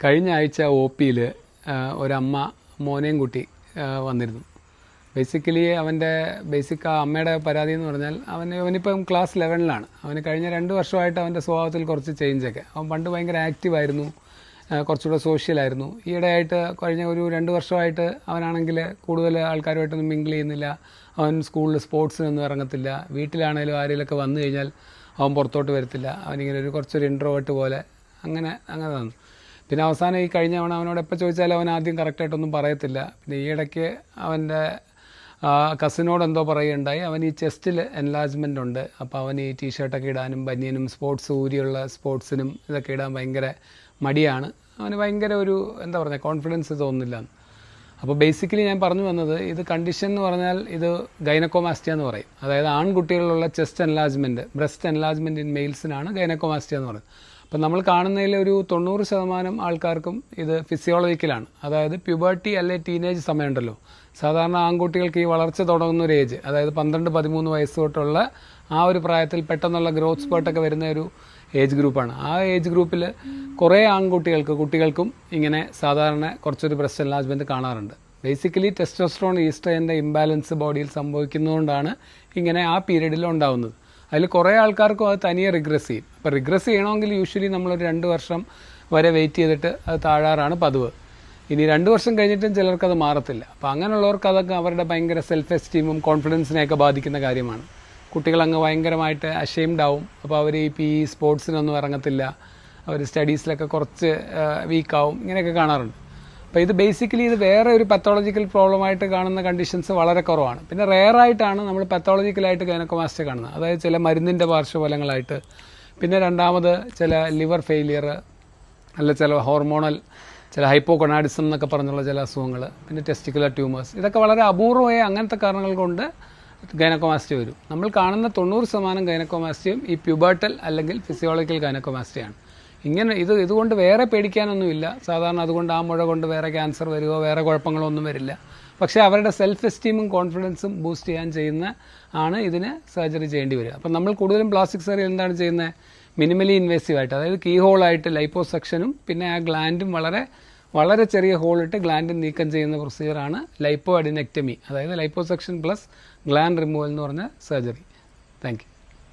കഴിഞ്ഞ ആഴ്ച ഒ പിയിൽ ഒരമ്മ മോനെയും കുട്ടി വന്നിരുന്നു. ബേസിക്കലി അവൻ്റെ അമ്മയുടെ പരാതി എന്ന് പറഞ്ഞാൽ അവനിപ്പം ക്ലാസ് 11ലാണ്. അവന് കഴിഞ്ഞ 2 വർഷമായിട്ട് അവൻ്റെ സ്വഭാവത്തിൽ കുറച്ച് ചേഞ്ചൊക്കെ. അവൻ പണ്ട് ഭയങ്കര ആക്റ്റീവായിരുന്നു, കുറച്ചുകൂടെ സോഷ്യലായിരുന്നു. ഈയിടെയായിട്ട് കഴിഞ്ഞ ഒരു 2 വർഷമായിട്ട് അവനാണെങ്കിൽ കൂടുതൽ ആൾക്കാരുമായിട്ടൊന്നും മിങ്കിൾ ചെയ്യുന്നില്ല. അവൻ സ്കൂളിൽ സ്പോർട്സിനൊന്നും ഇറങ്ങത്തില്ല. വീട്ടിലാണെങ്കിലും ആരെങ്കിലുമൊക്കെ വന്നു കഴിഞ്ഞാൽ അവൻ പുറത്തോട്ട് വരത്തില്ല. അവനിങ്ങനെ കുറച്ചൊരു ഇൻട്രോവേർട്ട് പോലെ അങ്ങനെ തന്നു. പിന്നെ അവസാനം ഈ കഴിഞ്ഞ തവണ അവനോട് എപ്പോൾ ചോദിച്ചാലും അവൻ ആദ്യം കറക്റ്റായിട്ടൊന്നും പറയത്തില്ല. പിന്നെ ഈ ഇടയ്ക്ക് അവൻ്റെ കസിനോട് എന്തോ പറയുകയുണ്ടായി. അവൻ ഈ ചെസ്റ്റിൽ എൻലാർജ്മെൻ്റ് ഉണ്ട്. അപ്പോൾ അവൻ ഈ ടീഷർട്ടൊക്കെ ഇടാനും ബനിയനും സ്പോർട്സ് ഊരിയുള്ള സ്പോർട്സിനും ഇതൊക്കെ ഇടാൻ ഭയങ്കര മടിയാണ്. അവന് ഭയങ്കര ഒരു കോൺഫിഡൻസ് തോന്നുന്നില്ല. അപ്പോൾ ബേസിക്കലി ഞാൻ പറഞ്ഞു വന്നത്, ഇത് കണ്ടീഷൻ എന്ന് പറഞ്ഞാൽ ഇത് ഗൈനക്കോമാസ്റ്റിയ എന്ന് പറയും. അതായത് ആൺകുട്ടികളിലുള്ള chest enlargement, breast enlargement in മെയിൽസിനാണ് ഗൈനക്കോമാസ്റ്റിയ എന്ന് പറയുന്നത്. അപ്പം നമ്മൾ കാണുന്നതിൽ ഒരു 90% ആൾക്കാർക്കും ഇത് ഫിസിയോളജിക്കലാണ്. അതായത് പ്യൂബർട്ടി അല്ലെ ടീനേജ് സമയമുണ്ടല്ലോ, സാധാരണ ആൺകുട്ടികൾക്ക് ഈ വളർച്ച തുടങ്ങുന്ന ഒരു ഏജ്, അതായത് 12-13 വയസ്സ് തൊട്ടുള്ള ആ ഒരു പ്രായത്തിൽ പെട്ടെന്നുള്ള ഗ്രോത്ത് സ്പേർട്ടൊക്കെ വരുന്ന ഒരു ഏജ് ഗ്രൂപ്പാണ്. ആ ഏജ് ഗ്രൂപ്പിൽ കുറേ കുട്ടികൾക്കും ഇങ്ങനെ സാധാരണ കുറച്ചൊരു ബ്രസ്റ്റ് എൻലാർജ്മെൻറ്റ് കാണാറുണ്ട്. ബേസിക്കലി ടെസ്റ്റോസ്റ്ററോൺ ഈസ്ട്രജൻ്റെ ഇംബാലൻസ് ബോഡിയിൽ സംഭവിക്കുന്നതുകൊണ്ടാണ് ഇങ്ങനെ ആ പീരീഡിൽ ഉണ്ടാവുന്നത്. അതിൽ കുറേ ആൾക്കാർക്കും അത് തനിയെ റിഗ്രസ് ചെയ്യും. അപ്പോൾ റിഗ്രസ് ചെയ്യണമെങ്കിൽ യൂഷ്വലി നമ്മളൊരു 2 വർഷം വരെ വെയിറ്റ് ചെയ്തിട്ട് അത് താഴാറാണ് പതിവ്. ഇനി 2 വർഷം കഴിഞ്ഞിട്ടും ചിലർക്കത് മാറത്തില്ല. അപ്പോൾ അങ്ങനെയുള്ളവർക്ക് അതൊക്കെ അവരുടെ ഭയങ്കര സെൽഫ് എസ്റ്റീമും കോൺഫിഡൻസിനെയൊക്കെ ബാധിക്കുന്ന കാര്യമാണ്. കുട്ടികളങ്ങ് ഭയങ്കരമായിട്ട് അഷെയിംഡ് ആവും. അപ്പോൾ അവർ ഈ സ്പോർട്സിനൊന്നും ഇറങ്ങത്തില്ല, അവർ സ്റ്റഡീസിലൊക്കെ കുറച്ച് വീക്കാവും, ഇങ്ങനെയൊക്കെ കാണാറുണ്ട്. അപ്പോൾ ഇത് ബേസിക്കലി ഇത് വേറെ ഒരു പത്തോളജിക്കൽ പ്രോബ്ലമായിട്ട് കാണുന്ന കണ്ടീഷൻസ് വളരെ കുറവാണ്. പിന്നെ റെയറായിട്ടാണ് നമ്മൾ പത്തോളജിക്കലായിട്ട് ഗൈനക്കോമാസ്റ്റിയ കാണുന്നത്. അതായത് ചില മരുന്നിൻ്റെ പാർശ്വഫലങ്ങളായിട്ട്, പിന്നെ രണ്ടാമത് ചില ലിവർ ഫെയിലിയർ, അല്ല ചില ഹോർമോണൽ, ചില ഹൈപ്പോകൊണാഡിസം എന്നൊക്കെ പറഞ്ഞുള്ള ചില അസുഖങ്ങൾ, പിന്നെ ടെസ്റ്റിക്കുലർ ട്യൂമേഴ്സ്, ഇതൊക്കെ വളരെ അപൂർവമായ അങ്ങനത്തെ കാരണങ്ങൾ കൊണ്ട് ഗൈനക്കോമാസ്റ്റിയ വരും. നമ്മൾ കാണുന്ന 90% ഗൈനക്കോമാസ്റ്റിയും ഈ പ്യൂബർട്ടൽ അല്ലെങ്കിൽ ഫിസിയോളജിക്കൽ ഗൈനക്കോമാസ്റ്റിയാണ്. ഇതുകൊണ്ട് വേറെ പേടിക്കാനൊന്നുമില്ല. സാധാരണ അതുകൊണ്ട് ആ മുഴ കൊണ്ട് വേറെ ക്യാൻസർ വരുമോ വേറെ കുഴപ്പങ്ങളോ ഒന്നും വരില്ല. പക്ഷേ അവരുടെ സെൽഫ് എസ്റ്റീമും കോൺഫിഡൻസും ബൂസ്റ്റ് ചെയ്യുന്ന ഇതിന് സർജറി ചെയ്യേണ്ടി വരിക. അപ്പം നമ്മൾ കൂടുതലും പ്ലാസ്റ്റിക് സർജറി എന്താണ് ചെയ്യുന്നത്? മിനിമലി ഇൻവേസീവായിട്ട്, അതായത് കീ ഹോളായിട്ട് ലൈപ്പോസെക്ഷനും പിന്നെ ആ ഗ്ലാൻഡും വളരെ ചെറിയ ഹോളിട്ട് ഗ്ലാൻഡ് നീക്കം ചെയ്യുന്ന പ്രൊസീജിയറാണ് ലൈപ്പോ അഡിനെക്ടമി, അതായത് ലൈപ്പോസെക്ഷൻ പ്ലസ് ഗ്ലാൻഡ് റിമൂവൽ എന്ന് പറഞ്ഞ സർജറി. Thank you.